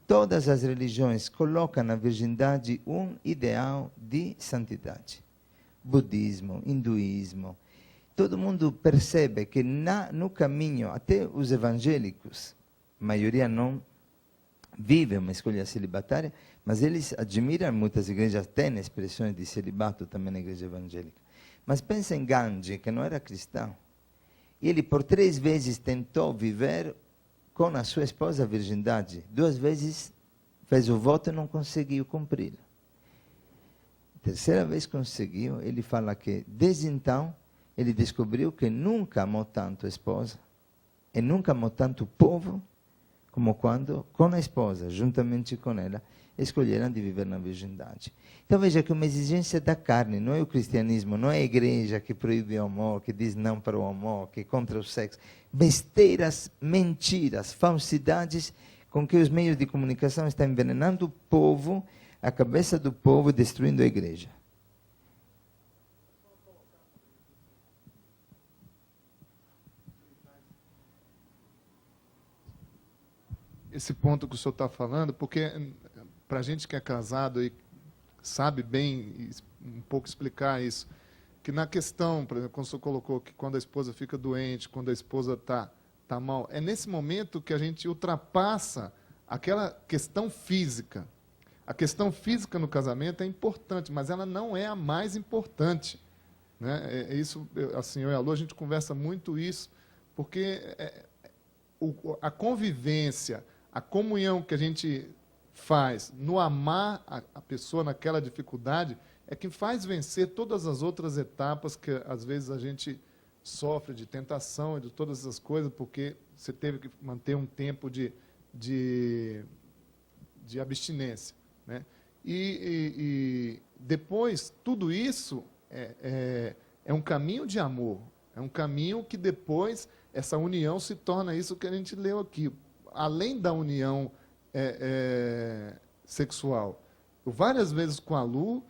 todas as religiões colocam na virgindade um ideal de santidade. Budismo, hinduísmo. Todo mundo percebe que no caminho, até os evangélicos, a maioria não vive uma escolha celibatária, mas eles admiram, muitas igrejas têm expressões de celibato também na igreja evangélica. Mas pensa em Gandhi, que não era cristão. Ele por 3 vezes tentou viver com a sua esposa a virgindade. 2 vezes fez o voto e não conseguiu cumpri-lo. Terceira vez conseguiu, ele fala que desde então ele descobriu que nunca amou tanto a esposa e nunca amou tanto o povo como quando, com a esposa, juntamente com ela, escolheram de viver na virgindade. Então veja que é uma exigência da carne, não é o cristianismo, não é a igreja que proíbe o amor, que diz não para o amor, que é contra o sexo. Besteiras, mentiras, falsidades com que os meios de comunicação estão envenenando o povo, a cabeça do povo, destruindo a igreja. Esse ponto que o senhor está falando, porque para a gente que é casado e sabe bem um pouco explicar isso, que na questão, por exemplo, quando o senhor colocou que quando a esposa fica doente, quando a esposa tá mal, é nesse momento que a gente ultrapassa aquela questão física. A questão física no casamento é importante, mas ela não é a mais importante. Né? Isso, assim, eu e a Lu, a gente conversa muito isso, porque a convivência, a comunhão que a gente faz no amar a pessoa naquela dificuldade é que faz vencer todas as outras etapas que às vezes a gente sofre de tentação e de todas essas coisas, porque você teve que manter um tempo de abstinência. Né? E depois, tudo isso é um caminho de amor, é um caminho que depois essa união se torna isso que a gente leu aqui. Além da união sexual, várias vezes com a Lu,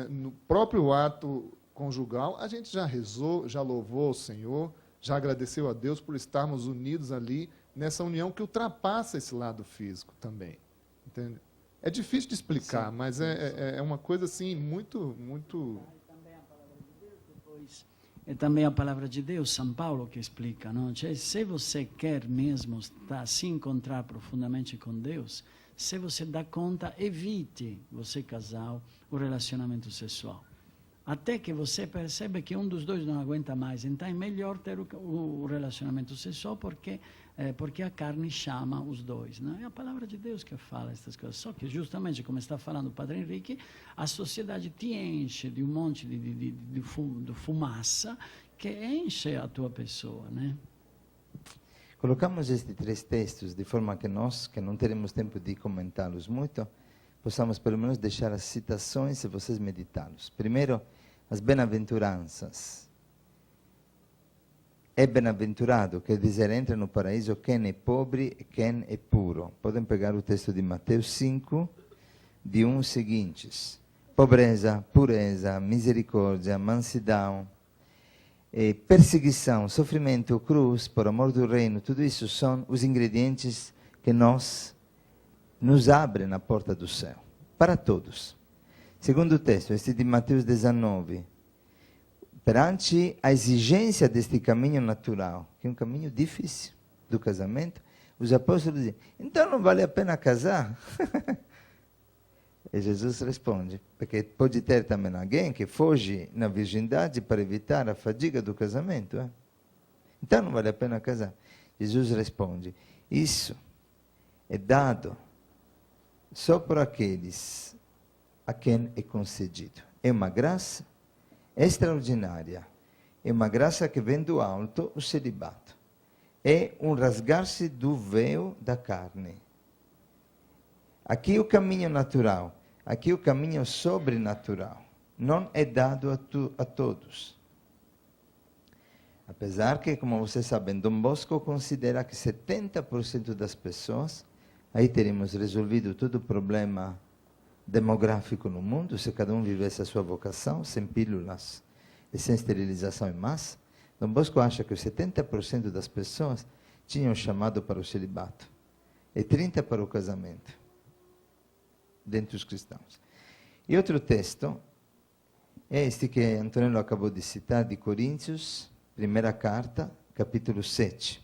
no próprio ato conjugal, a gente já rezou, já louvou o Senhor, já agradeceu a Deus por estarmos unidos ali nessa união que ultrapassa esse lado físico também. Entende? É difícil de explicar, sim, mas é uma coisa assim muito, muito... É também a palavra de Deus, São Paulo, que explica, não? Cioè, se você quer mesmo se encontrar profundamente com Deus, se você dá conta, evite, você casal, o relacionamento sexual. Até que você percebe que um dos dois não aguenta mais. Então é melhor ter o relacionamento sexual porque a carne chama os dois. Não? É a palavra de Deus que fala essas coisas. Só que justamente, como está falando o Padre Henrique, a sociedade te enche de um monte de fumaça que enche a tua pessoa. Né? Colocamos estes 3 textos de forma que nós, que não teremos tempo de comentá-los muito, possamos pelo menos deixar as citações e vocês meditá-los. Primeiro, as bem-aventuranças. É bem-aventurado, quer dizer, entra no paraíso quem é pobre e quem é puro. Podem pegar o texto de Mateus 5, de 1 seguintes. Pobreza, pureza, misericórdia, mansidão, perseguição, sofrimento, cruz, por amor do reino, tudo isso são os ingredientes que nos abrem a porta do céu, para todos. Segundo texto, este de Mateus 19, perante a exigência deste caminho natural, que é um caminho difícil do casamento, os apóstolos dizem, então não vale a pena casar? E Jesus responde, porque pode ter também alguém que foge na virgindade para evitar a fadiga do casamento. Então não vale a pena casar. Jesus responde, isso é dado só por aqueles a quem é concedido. É uma graça extraordinária. É uma graça que vem do alto, o celibato. É um rasgar-se do véu da carne. Aqui o caminho natural, aqui o caminho sobrenatural. Não é dado a todos. Apesar que, como vocês sabem, Dom Bosco considera que 70% das pessoas, aí teremos resolvido todo o problema demográfico no mundo, se cada um vivesse a sua vocação, sem pílulas e sem esterilização em massa. Dom Bosco acha que os 70% das pessoas tinham chamado para o celibato. e 30 para o casamento, dentre os cristãos. E outro texto é este que Antonello acabou de citar, de Coríntios, primeira carta, capítulo 7.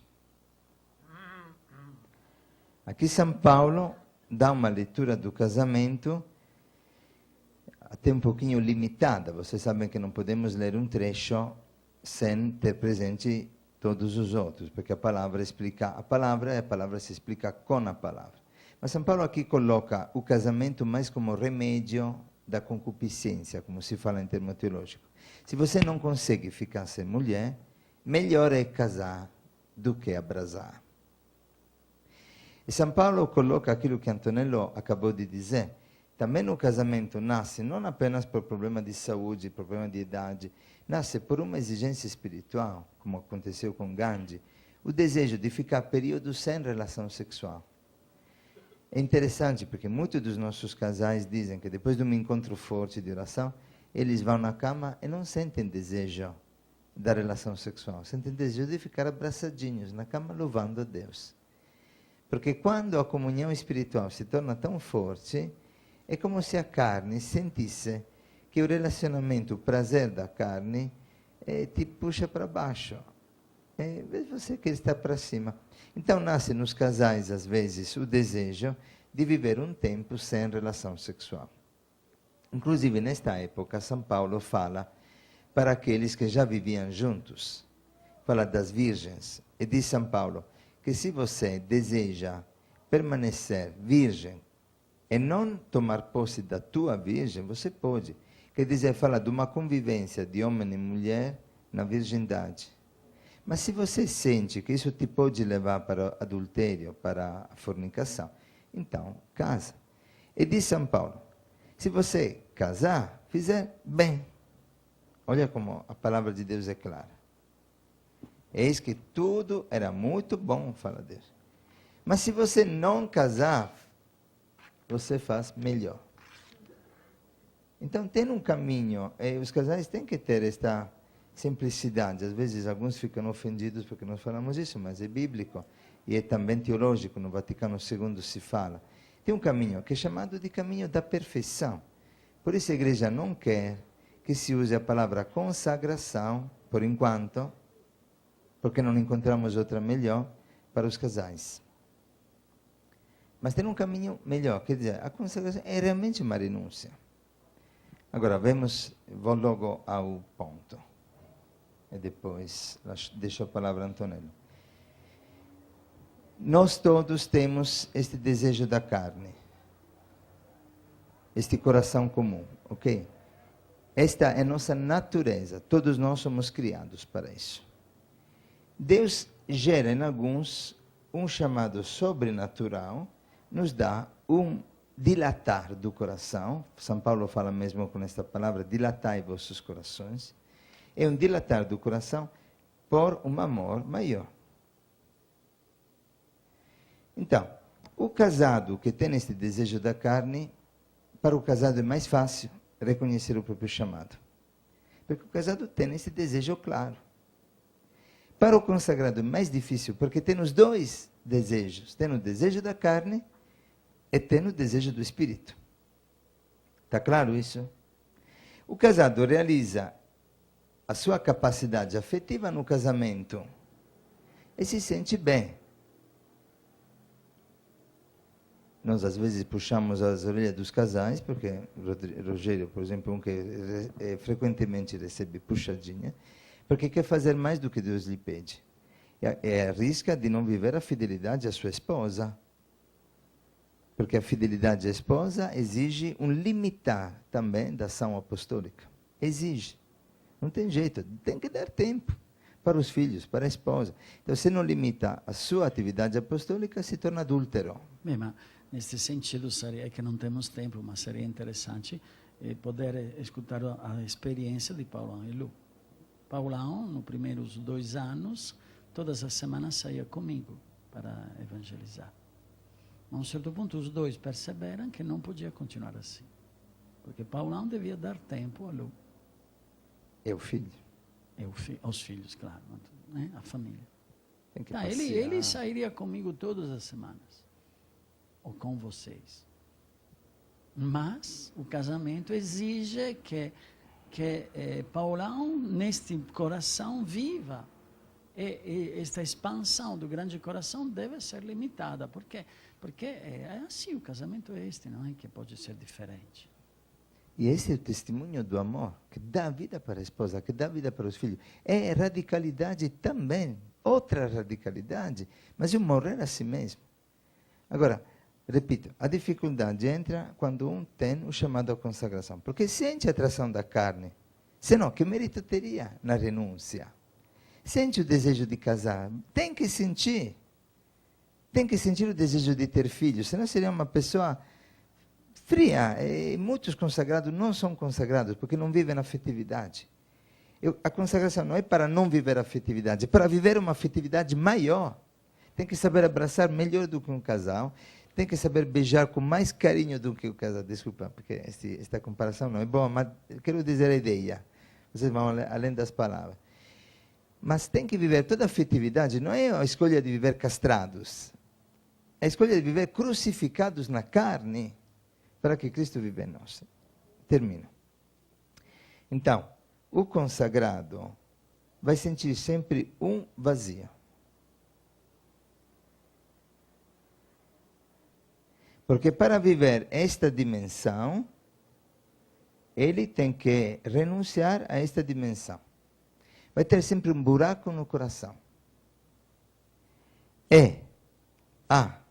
Aqui São Paulo dá uma leitura do casamento até um pouquinho limitada. Vocês sabem que não podemos ler um trecho sem ter presente todos os outros, porque a palavra se explica com a palavra. Mas São Paulo aqui coloca o casamento mais como remédio da concupiscência, como se fala em termo teológico. Se você não consegue ficar sem mulher, melhor é casar do que abrasar. E São Paulo coloca aquilo que Antonello acabou de dizer. Também o casamento nasce não apenas por problema de saúde, problema de idade, nasce por uma exigência espiritual, como aconteceu com Gandhi, o desejo de ficar períodos sem relação sexual. É interessante porque muitos dos nossos casais dizem que depois de um encontro forte de oração, eles vão na cama e não sentem desejo da relação sexual, sentem desejo de ficar abraçadinhos na cama louvando a Deus. Porque quando a comunhão espiritual se torna tão forte, é como se a carne sentisse que o relacionamento, o prazer da carne, te puxa para baixo. Você quer estar para cima. Então nasce nos casais, às vezes, o desejo de viver um tempo sem relação sexual. Inclusive, nesta época, São Paulo fala para aqueles que já viviam juntos, fala das virgens, e diz São Paulo que se você deseja permanecer virgem e não tomar posse da tua virgem, você pode. Quer dizer, fala de uma convivência de homem e mulher na virgindade. Mas se você sente que isso te pode levar para o adultério, para a fornicação, então casa. E diz São Paulo, se você casar, fizer bem. Olha como a palavra de Deus é clara. Eis que tudo era muito bom, fala Deus. Mas se você não casar, você faz melhor. Então tem um caminho, os casais têm que ter esta simplicidade. Às vezes alguns ficam ofendidos porque nós falamos isso, mas é bíblico e é também teológico, no Vaticano II se fala. Tem um caminho que é chamado de caminho da perfeição. Por isso a igreja não quer que se use a palavra consagração, por enquanto, porque não encontramos outra melhor para os casais. Mas tem um caminho melhor, quer dizer, a consagração é realmente uma renúncia. Agora, vou logo ao ponto. E depois deixo a palavra a Antonello. Nós todos temos este desejo da carne, este coração comum, ok? Esta é a nossa natureza, todos nós somos criados para isso. Deus gera em alguns um chamado sobrenatural, nos dá um dilatar do coração. São Paulo fala mesmo com esta palavra, dilatai vossos corações. É um dilatar do coração por um amor maior. Então, o casado que tem este desejo da carne, para o casado é mais fácil reconhecer o próprio chamado. Porque o casado tem esse desejo claro. Para o consagrado é mais difícil, porque tem os dois desejos. Tem o desejo da carne e tem o desejo do espírito. Está claro isso? O casado realiza a sua capacidade afetiva no casamento e se sente bem. Nós, às vezes, puxamos as orelhas dos casais, porque Rogério, por exemplo, um que frequentemente recebe puxadinha, porque quer fazer mais do que Deus lhe pede. E arrisca de não viver a fidelidade à sua esposa. Porque a fidelidade à esposa exige um limitar também da ação apostólica. Exige. Não tem jeito, tem que dar tempo para os filhos, para a esposa. Então, se não limita a sua atividade apostólica, se torna adúltero. Bem, mas nesse sentido, seria que não temos tempo, mas seria interessante poder escutar a experiência de Paulão e Lu. Paulão, nos primeiros 2 anos, todas as semanas saía comigo para evangelizar. A um certo ponto, os dois perceberam que não podia continuar assim. Porque Paulão devia dar tempo a Lu. É o filho. Aos filhos, claro, né? A família. Tem que Ele sairia comigo todas as semanas. ou com vocês. Mas o casamento exige que Paulão, neste coração, viva. E esta expansão do grande coração deve ser limitada. Por quê? Porque é assim, o casamento é este, não é que pode ser diferente. E esse é o testemunho do amor, que dá vida para a esposa, que dá vida para os filhos. É radicalidade também, outra radicalidade, mas é o morrer a si mesmo. Agora, repito, a dificuldade entra quando um tem o chamado à consagração, porque sente a atração da carne, senão que mérito teria na renúncia? Sente o desejo de casar, tem que sentir o desejo de ter filhos, senão seria uma pessoa fria. E muitos consagrados não são consagrados porque não vivem a afetividade. A consagração não é para não viver a afetividade, é para viver uma afetividade maior. Tem que saber abraçar melhor do que um casal, tem que saber beijar com mais carinho do que o casal. Desculpa, porque esta comparação não é boa, mas quero dizer a ideia. Vocês vão além das palavras. Mas tem que viver toda a afetividade, não é a escolha de viver castrados. É a escolha de viver crucificados na carne, para que Cristo viva em nós. Termino. Então, o consagrado vai sentir sempre um vazio. Porque para viver esta dimensão, ele tem que renunciar a esta dimensão. Vai ter sempre um buraco no coração. É a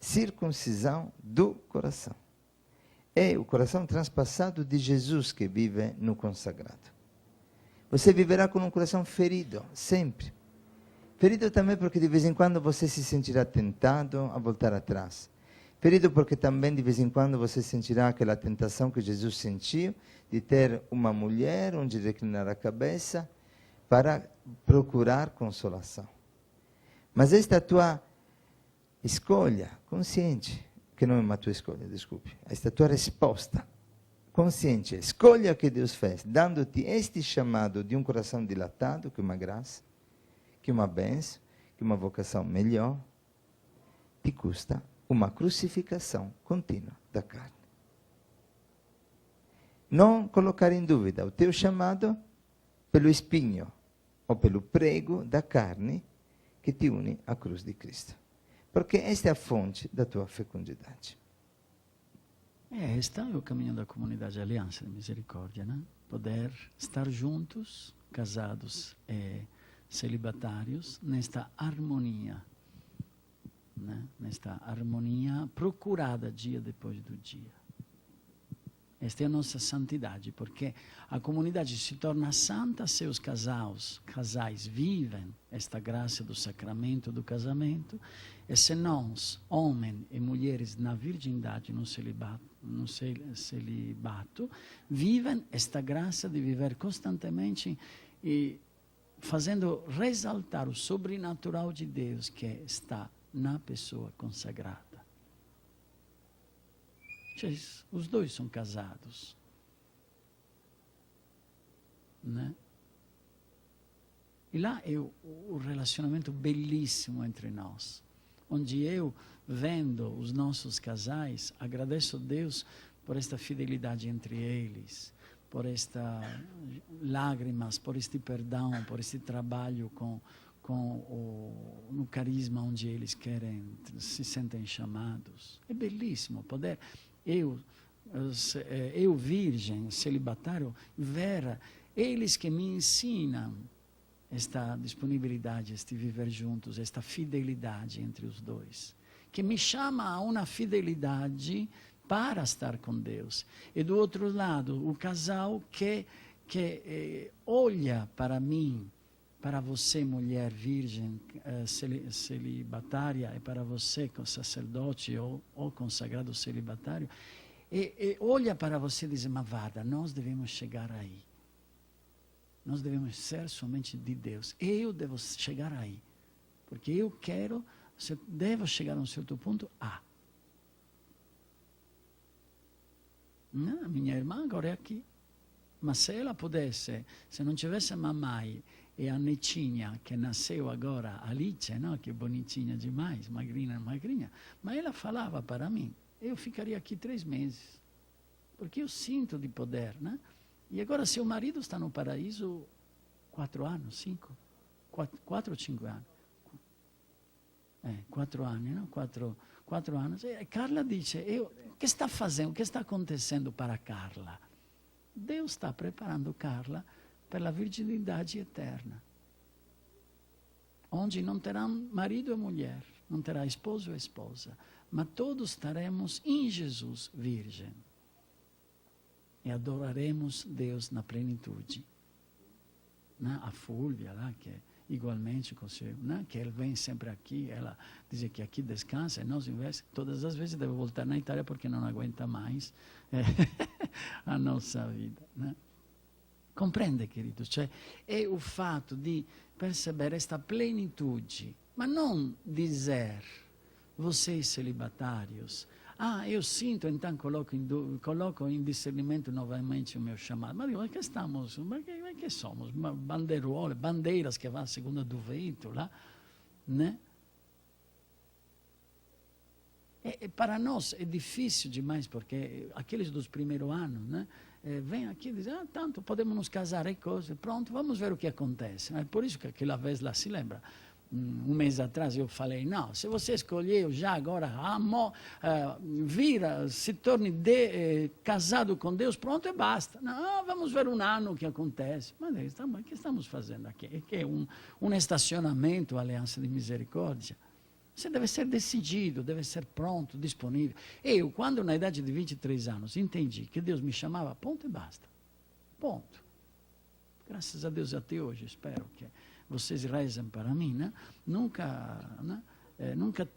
circuncisão do coração. É o coração transpassado de Jesus que vive no consagrado. Você viverá com um coração ferido, sempre. Ferido também porque de vez em quando você se sentirá tentado a voltar atrás. Ferido porque também de vez em quando você sentirá aquela tentação que Jesus sentiu de ter uma mulher onde reclinar a cabeça para procurar consolação. Mas esta tua escolha consciente, que não é uma tua escolha, desculpe, esta tua resposta consciente, a escolha que Deus fez, dando-te este chamado de um coração dilatado, que é uma graça, que é uma bênção, que é uma vocação melhor, te custa uma crucificação contínua da carne. Não colocar em dúvida o teu chamado pelo espinho ou pelo prego da carne que te une à cruz de Cristo. Porque esta é a fonte da tua fecundidade. Este é o caminho da comunidade Aliança de Misericórdia, né? Poder estar juntos, casados e celibatários, nesta harmonia, né? Nesta harmonia procurada dia depois do dia. Esta é a nossa santidade, porque a comunidade se torna santa se os casais vivem esta graça do sacramento do casamento, e se nós, homens e mulheres na virgindade, no celibato, vivem esta graça de viver constantemente e fazendo ressaltar o sobrenatural de Deus que está na pessoa consagrada. Os dois são casados, né? E lá é o relacionamento belíssimo entre nós, onde eu, vendo os nossos casais, agradeço a Deus por esta fidelidade entre eles, por estas lágrimas, por este perdão, por este trabalho no carisma onde eles querem, se sentem chamados. É belíssimo poder... Eu virgem, celibatário, ver eles que me ensinam esta disponibilidade, este viver juntos, esta fidelidade entre os dois, que me chama a uma fidelidade para estar com Deus. E do outro lado, o casal que olha para mim, para você, mulher virgem, celibatária, e para você, sacerdote ou consagrado celibatário, e olha para você e diz, mas vada, nós devemos chegar aí. Nós devemos ser somente de Deus. Eu devo chegar aí. Porque eu quero, devo chegar a um certo ponto, Não, minha irmã agora é aqui. Mas se ela pudesse, se não tivesse mamãe, e a netinha, que nasceu agora, Alice, não? Que bonitinha demais, magrinha, magrinha, mas ela falava para mim, eu ficaria aqui 3 meses, porque eu sinto de poder, né? E agora seu marido está no paraíso 4 anos, 5, 4 ou 5 anos. 4 anni, no? 4 anni. E Carla dice, che sta facendo, che sta acontecendo para Carla? Deus está preparando Carla per la virginidade eterna. Onde não terá marido e mulher, não terá esposo e esposa, mas todos estaremos em Jesus virgem. E adoraremos Deus na plenitude. Né? A Fulvia, lá, que igualmente consigo, né? Que ele vem sempre aqui, ela diz que aqui descansa, e nós invece, todas as vezes deve voltar na Itália porque não aguenta mais a nossa vida. Né? Compreende, queridos? Cioè, é o fato de perceber esta plenitude, mas não dizer, vocês celibatários, eu sinto, então coloco em discernimento novamente o meu chamado. Mas digo, que estamos, que somos? Bandeirolas, bandeiras que vão segundo do vento, lá, né? Para nós é difícil demais, porque aqueles dos primeiros anos, né? Vem aqui e dizem, tanto podemos nos casar e coisas, pronto, vamos ver o que acontece. É por isso que aquela vez lá se lembra. Um mês atrás eu falei, não, se você escolheu já agora, se torne casado com Deus, pronto e basta. Não, vamos ver um ano o que acontece. Mas o que estamos fazendo aqui? É que é um estacionamento, Aliança de Misericórdia. Você deve ser decidido, deve ser pronto, disponível. Eu, quando na idade de 23 anos, entendi que Deus me chamava, ponto e basta. Ponto. Graças a Deus até hoje, espero que vocês rezem para mim, né? Nunca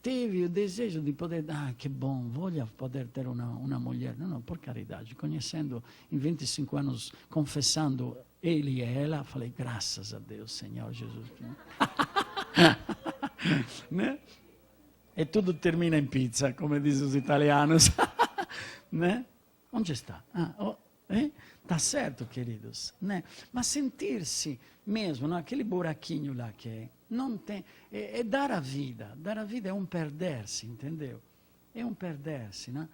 teve o desejo de poder, que bom, voglio poder ter uma mulher. Não, por caridade. Conhecendo em 25 anos, confessando ele e ela, falei, graças a Deus, Senhor Jesus. Né? E tudo termina em pizza, como dizem os italianos. Né? Onde está? Tá certo, queridos, né? Mas sentir-se mesmo naquele buraquinho lá que não tem, é dar a vida é um perder-se, entendeu? É um perder-se, né?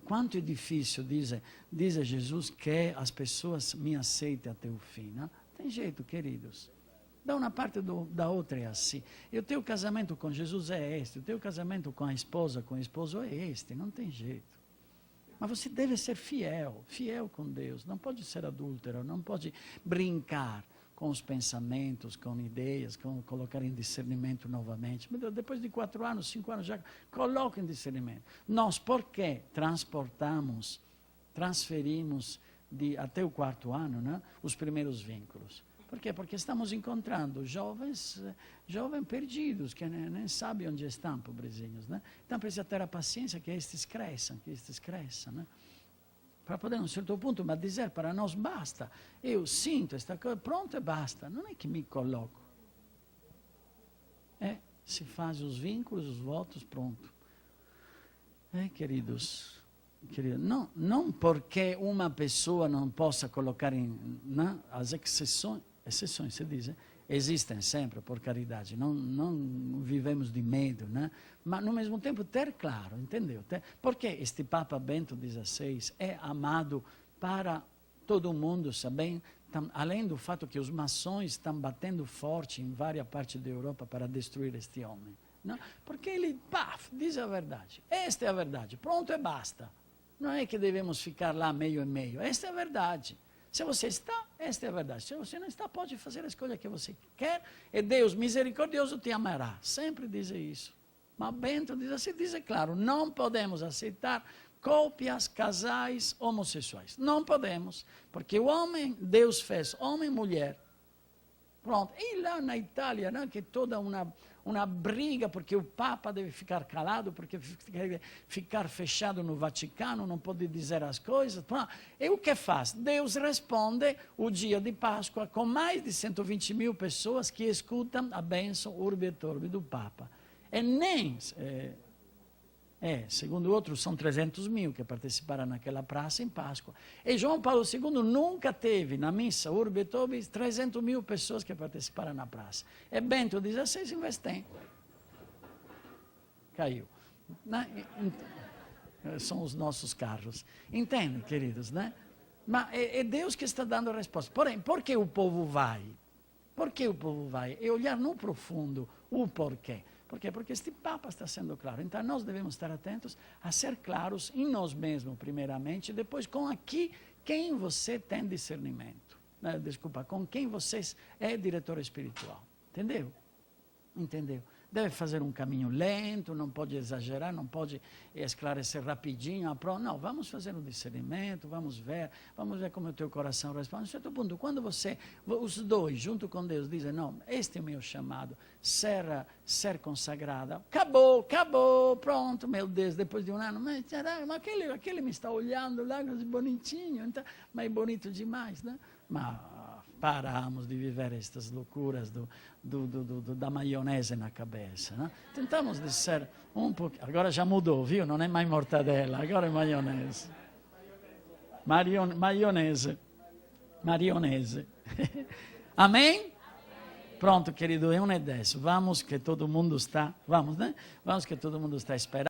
Quanto é difícil, diz Jesus, que as pessoas me aceitem até o fim, né? Tem jeito, queridos. Da uma parte da outra é assim. E o teu casamento com Jesus é este, o teu casamento com a esposa, com o esposo é este, não tem jeito. Mas você deve ser fiel com Deus. Não pode ser adúltero, não pode brincar com os pensamentos, com ideias, com colocar em discernimento novamente. Mas depois de 4 anos, 5 anos, já coloca em discernimento. Nós, por que transferimos até o 4º ano, né, os primeiros vínculos? Por quê? Porque estamos encontrando jovens perdidos, que nem sabem onde estão, pobrezinhos, né? Então precisa ter a paciência que estes cresçam, né? Para poder, a um certo ponto, mas dizer para nós, basta, eu sinto esta coisa, pronto e basta, não é que me coloco. Se faz os vínculos, os votos, pronto. Queridos, não porque uma pessoa não possa colocar as exceções se diz, existem sempre, por caridade, não vivemos de medo, né? Mas no mesmo tempo ter claro, entendeu? Porque este Papa Bento XVI é amado para todo mundo, sabe? Além do fato que os maçons estão batendo forte em várias partes da Europa para destruir este homem, não? Porque ele, diz a verdade, esta é a verdade, pronto e basta. Não é que devemos ficar lá meio e meio, esta é a verdade. Se você está, esta é a verdade. Se você não está, pode fazer a escolha que você quer. E Deus misericordioso te amará. Sempre diz isso. Mas Bento diz assim, claro, não podemos aceitar cópias, casais homossexuais. Não podemos. Porque o homem, Deus fez homem e mulher. Pronto. E lá na Itália, né, que toda uma briga, porque o Papa deve ficar calado, porque ficar fechado no Vaticano, não pode dizer as coisas. E o que faz? Deus responde o dia de Páscoa com mais de 120 mil pessoas que escutam a bênção Urbi et Orbi do Papa. E nem Segundo outros, são 300 mil que participaram naquela praça em Páscoa. E João Paulo II nunca teve na missa Urbi et Orbi 300 mil pessoas que participaram na praça. E Bento XVI investe. Caiu. São os nossos carros. Entende, queridos, né? Mas é Deus que está dando a resposta. Porém, por que o povo vai? Por que o povo vai? É olhar no profundo o porquê. Por quê? Porque este Papa está sendo claro. Então, nós devemos estar atentos a ser claros em nós mesmos, primeiramente, e depois com aqui quem você tem discernimento. Desculpa, com quem você é diretor espiritual. Entendeu? Entendeu? Deve fazer um caminho lento, não pode exagerar, não pode esclarecer rapidinho. Não, vamos fazer um discernimento, vamos ver como o teu coração responde. A certo ponto, quando os dois, junto com Deus, dizem, não, este é o meu chamado, ser consagrado, acabou, pronto, meu Deus, depois de um ano, mas aquele me está olhando lá, bonitinho, então, mas é bonito demais, né? Mas paramos de viver estas loucuras da maionese na cabeça. Né? Tentamos de ser um pouco... Agora já mudou, viu? Não é mais mortadela, agora é maionese. Maionese. Amém? Pronto, querido, é 1:10. Vamos que todo mundo está... Vamos, né? Vamos que todo mundo está esperando.